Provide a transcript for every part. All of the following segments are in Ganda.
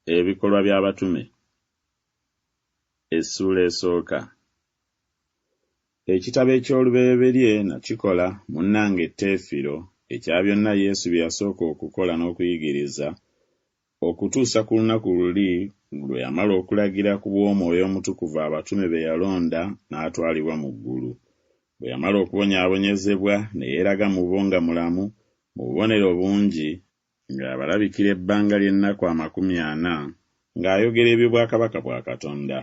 Ebikolwa by'abatume essuula esooka. Ekitabo eky'olubereberye nakikola munnange Teefiro ekya byonna Yesu bye yasooka okukola n'okuyigiriza okutuusa ku lunaku luli lwe yamala okulagira ku bw'Omwoyo Omutukuvu abatume be yalonda n'atwalibwa mu ggulu. Bwe yamala okubonyaabonyezebwa ne yeeraga mu bo nga mulamu mu bubonero bungi ng'abalabikira ebbanga ly'ennaku 40 ng'ayogera eby'obwakabaka bwa Katonda.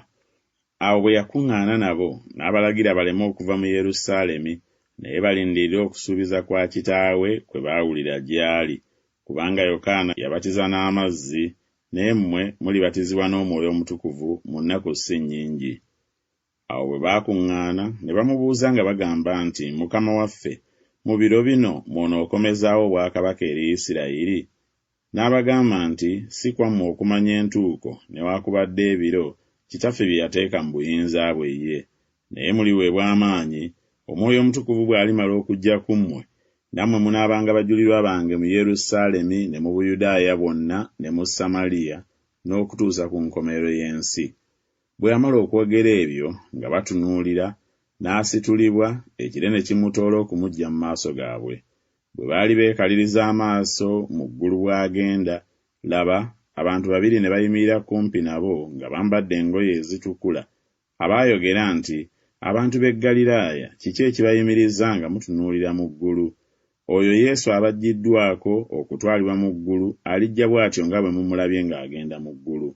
Awo bwe yakuŋŋaana nabo n'abalagira baleme okuva mu Yerusaalemi naye balindirire okusuubiza kwa kitaawe kwe baawulira gy'ali, kubanga Yokaana yabatiza n'amazzi naye mmwe mulibatizibwa n'Omwoyo Omutukuvu mu nnaku si nnyingi. Awo bwe baakuŋŋaana ne bamubuuza nga bagamba nti, Mukama waffe, mu biro bino mw'onookomezaawo obwakabaka eri Isirayiri? N'abagamba nti, si kwammwe okumanya entuuko newaakubadde ebiro Kitaffe bye yateeka mu buyinza bwe ye, naye muliweebwa amaanyi Omwoyo Omutukuvu bw'alimala okujja ku mmwe, nammwe munaabanga bajulirwa bange mu Yerusaalemi ne mu Buyudaaya bwonna ne mu Samaliya n'okutuusa ku nkomerero y'ensi. Bwe yamala okwogera ebyo nga batunuulira, n'asitulibwa, ekire ne kimutoola okumuggya mu maaso gaabwe. Bwe baali beekaliriza amaaso mu ggulu bw'agenda, laba, abantu 2 ne bayimirira kumpi nabo nga bambadde engoye ezitukula, abaayogera nti, abantu b'e Ggaliraaya, kiki ekibayimiriza nga mutunuulira mu ggulu? Oyo Yesu abaggiddwako okutwalibwa mu ggulu alijja bw'atyo nga bwe mumulabye ng'agenda mu ggulu.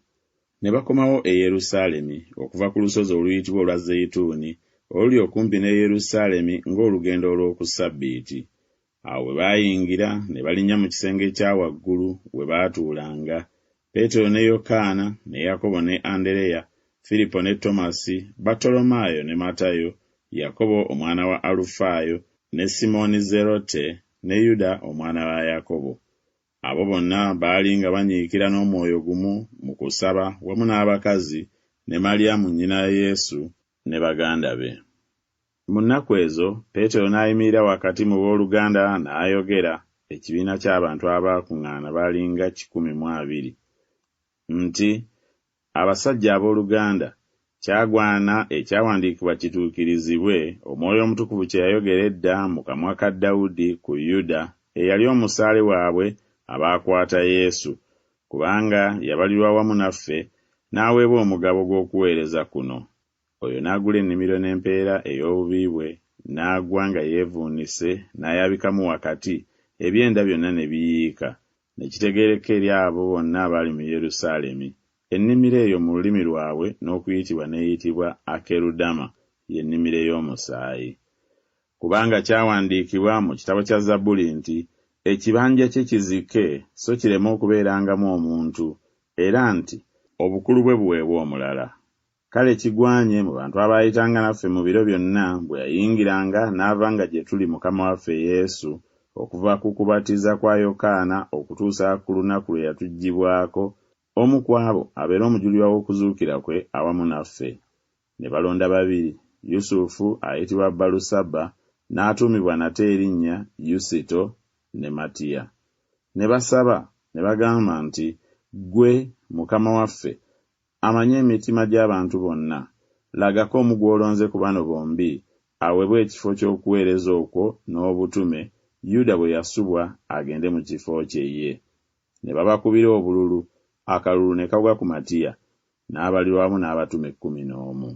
Ne bakomawo e Yerusaalemi okuva ku lusozi oluyitibwa olwa Zeyituuni oluli okumpi ne Yerusaalemi ng'olugendo olw'oku Ssabbiiti. Awo bwe baayingira ne balinnya mu kisenge kya waggulu we baatuulanga. Peetero ne Yokaana ne Yakobo ne Andereya, Firipo ne Tomasi, Bartolomaayo ne Matayo, Yakobo omwana wa Alufaayo, ne Simooni Zerote, ne Yuda omwana wa Yakobo. Abo bonna baali nga banyiikira n'omwoyo gumu mu kusaba wamu n'abakazi ne Maliyamu nnyina Yesu ne baganda be. Mu nnaku ezo Peetero n'ayimirira wakati mu booluganda n'ayogera, ekibiina ky'abantu abaakuŋŋaana baali nga 12, nti, abasajja abooluganda, kyagwana ekyawandiikibwa kituukirizibwe Omwoyo Omutukuvu kye yayogera edda mu kamwa ka Dawudi ku Yuda eyali omusaale waabwe abaakwata Yesu, kubanga yabalirwa wamu naffe n'aweebwa omugabo gw'okuweereza kuno. Oyo n'agula ennimiro n'empeera ey'obubi bwe, n'agwa nga yeevuunise, n'ayabikamu wakati, ebyenda byonna ne biyiika. Ne kitegeereka eri abo bonna abaali mu Yerusaalemi. Ennimiro eyo mu lulimi lwabwe n'okuyitibwa n'eyitibwa Akerudama, y'ennimiro ey'omusaayi. Kubanga kyawandiikibwa mu kitabo kya Zabbuli nti, ekibanja kye kizike so kireme okubeerangamu omuntu, era nti obukulu bwe buweebwa omulala. Kale kigwanye mu bantu abaayitanga naffe mu biro byonna bwe yayingiranga n'ava nga gye tuli Mukama waffe Yesu, okuva ku kubatiza kwa Yokaana okutuusa ku lunaku lwe yatuggyibwako, omu ku abo abeera omujulirwa w'okuzuukira kwe awamu naffe. Ne balonda 2, Yusufu ayitibwa Balusaba n'atuumibwa nate erinnya Yusito ne Matiya. Ne basaba ne bagamba nti, ggwe Mukama waffe amanyi emitima gy'abantu bonna, lagako omu gw'olonze ku bano bombi aweebwe ekifo ky'okuweereza okwo n'obutume, Yuda bwe yasubwa agende mu kifo kye ye. Ne babakubira obululu, akalulu ne kagwa ku Matiya, n'abalirwa wamu n'abatume 11.